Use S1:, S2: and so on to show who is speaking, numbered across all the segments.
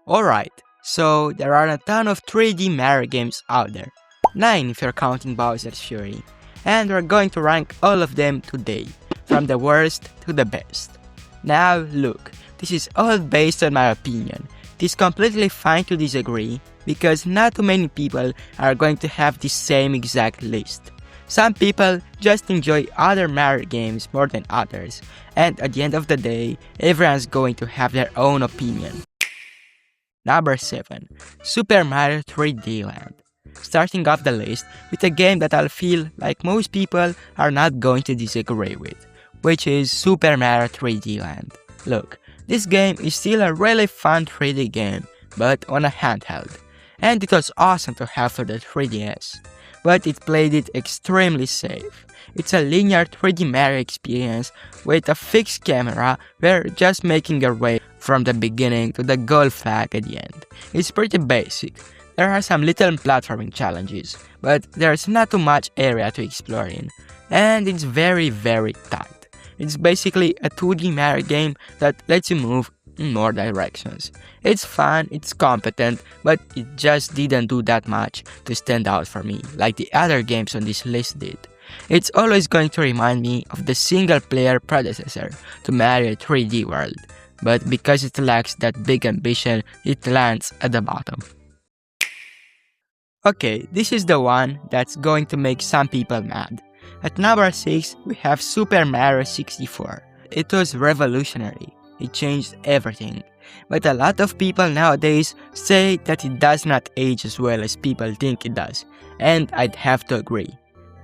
S1: Alright, so there are a ton of 3D Mario games out there. 9 if you're counting Bowser's Fury. And we're going to rank all of them today, from the worst to the best. Now look, this is all based on my opinion. It is completely fine to disagree, because not too many people are going to have the same exact list. Some people just enjoy other Mario games more than others, and at the end of the day, everyone's going to have their own opinion. Number 7. Super Mario 3D Land. Starting off the list with a game that I'll feel like most people are not going to disagree with, which is Super Mario 3D Land. Look, this game is still a really fun 3D game, but on a handheld, and it was awesome to have for the 3DS, but it played it extremely safe. It's a linear 3D Mario experience with a fixed camera where you're just making your way from the beginning to the goal flag at the end. It's pretty basic. There are some little platforming challenges, but there's not too much area to explore in, and it's very tight. It's basically a 2D Mario game that lets you move in more directions. It's fun, it's competent, but it just didn't do that much to stand out for me like the other games on this list did. It's always going to remind me of the single-player predecessor to Mario 3D World, but because it lacks that big ambition, it lands at the bottom. Okay, this is the one that's going to make some people mad. At number 6, we have Super Mario 64. It was revolutionary. It changed everything. But a lot of people nowadays say that it does not age as well as people think it does, and I'd have to agree.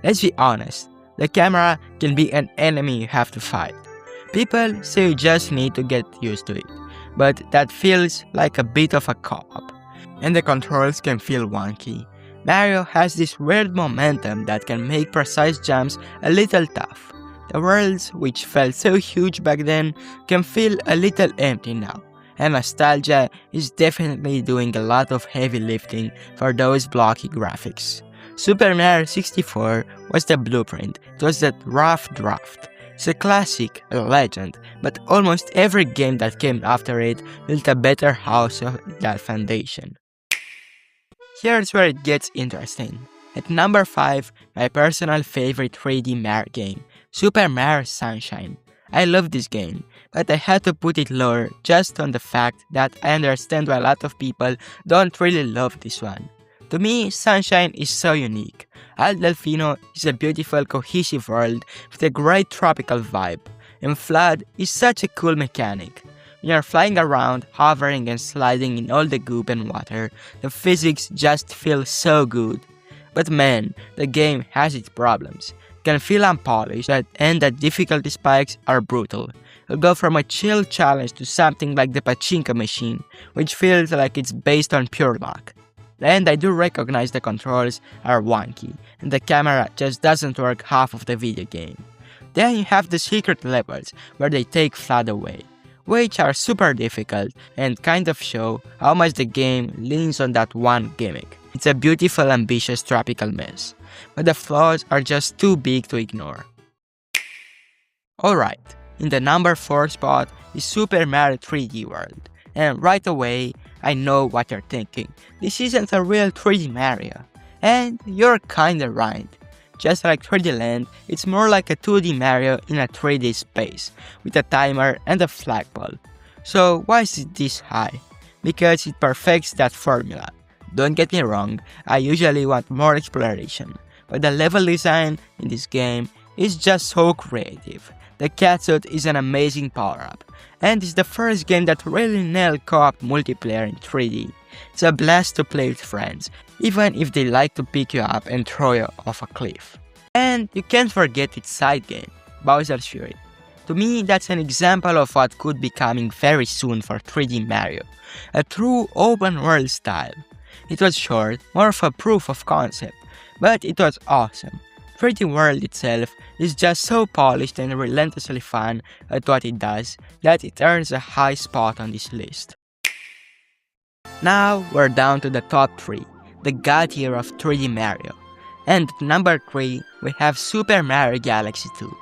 S1: Let's be honest, the camera can be an enemy you have to fight. People say you just need to get used to it, but that feels like a bit of a cop-up. And the controls can feel wonky. Mario has this weird momentum that can make precise jumps a little tough. The worlds, which felt so huge back then, can feel a little empty now, and nostalgia is definitely doing a lot of heavy lifting for those blocky graphics. Super Mario 64 was the blueprint. It was that rough draft. It's a classic, a legend, but almost every game that came after it built a better house of that foundation. Here's where it gets interesting. At number 5, my personal favorite 3D Mario game, Super Mario Sunshine. I love this game, but I had to put it lower just on the fact that I understand why a lot of people don't really love this one. To me, Sunshine is so unique. Al Delfino is a beautiful, cohesive world with a great tropical vibe, and Flood is such a cool mechanic. When you're flying around, hovering and sliding in all the goop and water, the physics just feel so good. But man, the game has its problems. It can feel unpolished, and the difficulty spikes are brutal. You'll go from a chill challenge to something like the pachinko machine, which feels like it's based on pure luck. And I do recognize the controls are wonky, and the camera just doesn't work half of the video game. Then you have the secret levels, where they take Flood away, which are super difficult and kind of show how much the game leans on that one gimmick. It's a beautiful, ambitious tropical mess, but the flaws are just too big to ignore. Alright, in the number 4 spot is Super Mario 3D World, and right away, I know what you're thinking. This isn't a real 3D Mario. And you're kinda right. Just like 3D Land, it's more like a 2D Mario in a 3D space, with a timer and a flagpole. So why is it this high? Because it perfects that formula. Don't get me wrong, I usually want more exploration, but the level design in this game is just so creative. The catsuit is an amazing power-up, and it's the first game that really nailed co-op multiplayer in 3D. It's a blast to play with friends, even if they like to pick you up and throw you off a cliff. And you can't forget its side game, Bowser's Fury. To me, that's an example of what could be coming very soon for 3D Mario, a true open world style. It was short, more of a proof of concept, but it was awesome. 3D World itself is just so polished and relentlessly fun at what it does that it earns a high spot on this list. Now we're down to the top 3, the god tier of 3D Mario. And at number 3, we have Super Mario Galaxy 2.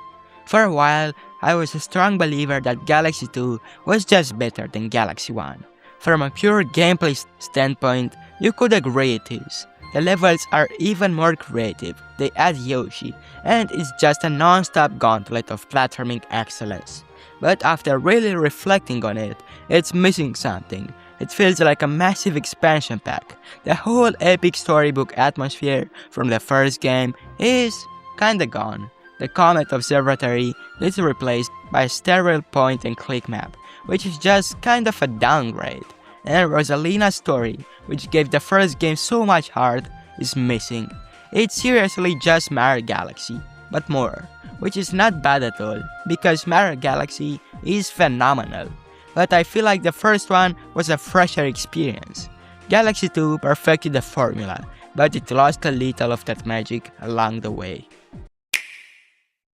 S1: For a while, I was a strong believer that Galaxy 2 was just better than Galaxy 1. From a pure gameplay standpoint, you could agree it is. The levels are even more creative, they add Yoshi, and it's just a non-stop gauntlet of platforming excellence. But after really reflecting on it, it's missing something. It feels like a massive expansion pack. The whole epic storybook atmosphere from the first game is kinda gone. The Comet Observatory is replaced by a sterile point-and-click map, which is just kind of a downgrade. And Rosalina's story, which gave the first game so much heart, is missing. It's seriously just Mario Galaxy, but more, which is not bad at all, because Mario Galaxy is phenomenal. But I feel like the first one was a fresher experience. Galaxy 2 perfected the formula, but it lost a little of that magic along the way.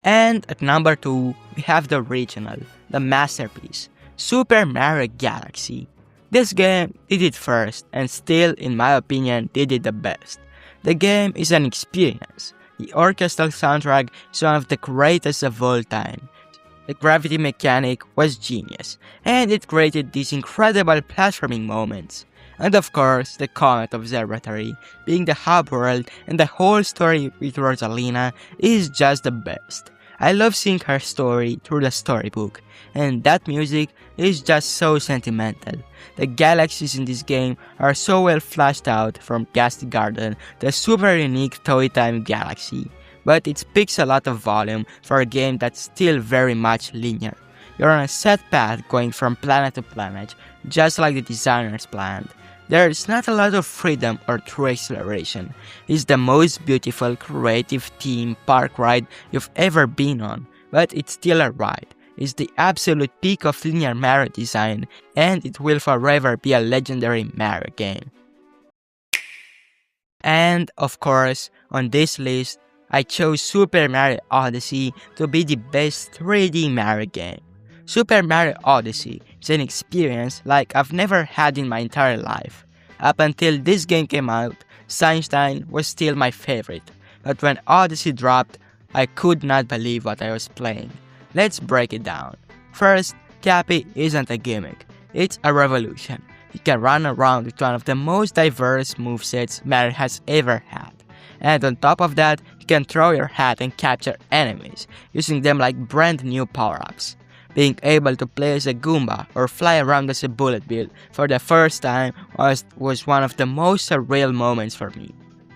S1: And at number 2, we have the original, the masterpiece, Super Mario Galaxy. This game did it first, and still, in my opinion, did it the best. The game is an experience. The orchestral soundtrack is one of the greatest of all time. The gravity mechanic was genius, and it created these incredible platforming moments. And of course, the Comet Observatory, being the hub world and the whole story with Rosalina, is just the best. I love seeing her story through the storybook, and that music is just so sentimental. The galaxies in this game are so well fleshed out, from Ghastly Garden to a super unique Toy Time Galaxy, but it speaks a lot of volume for a game that's still very much linear. You're on a set path going from planet to planet, just like the designers planned. There's not a lot of freedom or true exploration. It's the most beautiful, creative theme park ride you've ever been on, but it's still a ride. It's the absolute peak of linear Mario design, and it will forever be a legendary Mario game. And of course, on this list, I chose Super Mario Odyssey to be the best 3D Mario game. Super Mario Odyssey is an experience like I've never had in my entire life. Up until this game came out, Sunshine was still my favorite, but when Odyssey dropped, I could not believe what I was playing. Let's break it down. First, Cappy isn't a gimmick, it's a revolution. You can run around with one of the most diverse movesets Mario has ever had. And on top of that, you can throw your hat and capture enemies, using them like brand new power-ups. Being able to play as a Goomba or fly around as a Bullet Bill for the first time was one of the most surreal moments for me.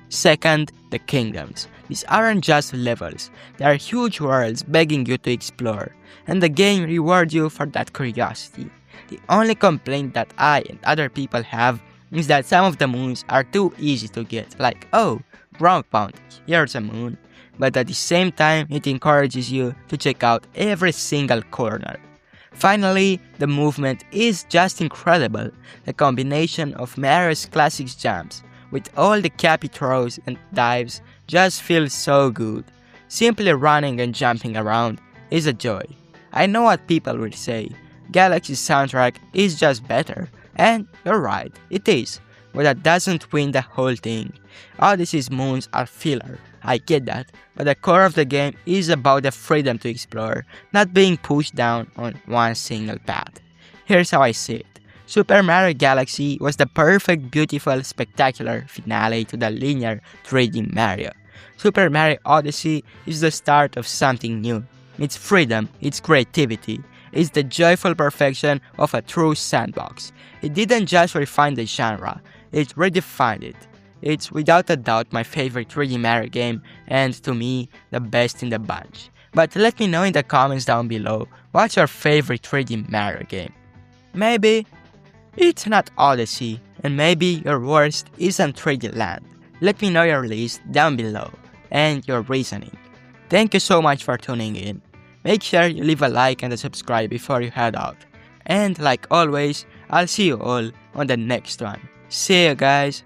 S1: Second, the kingdoms. These aren't just levels, they are huge worlds begging you to explore, and the game rewards you for that curiosity. The only complaint that I and other people have is that some of the moons are too easy to get, like, oh, ground pound, here's a moon. But at the same time, it encourages you to check out every single corner. Finally, the movement is just incredible. The combination of Mario's classic jumps with all the Cappy throws and dives just feels so good. Simply running and jumping around is a joy. I know what people will say, Galaxy's soundtrack is just better, and you're right, it is, but that doesn't win the whole thing. Odyssey's moons are filler, I get that, but the core of the game is about the freedom to explore, not being pushed down on one single path. Here's how I see it. Super Mario Galaxy was the perfect, beautiful, spectacular finale to the linear 3D Mario. Super Mario Odyssey is the start of something new. It's freedom, it's creativity, it's the joyful perfection of a true sandbox. It didn't just refine the genre, it redefined it. It's without a doubt my favorite 3D Mario game, and to me, the best in the bunch. But let me know in the comments down below, what's your favorite 3D Mario game? Maybe it's not Odyssey, and maybe your worst isn't 3D Land. Let me know your list down below, and your reasoning. Thank you so much for tuning in. Make sure you leave a like and a subscribe before you head out. And like always, I'll see you all on the next one. See you guys!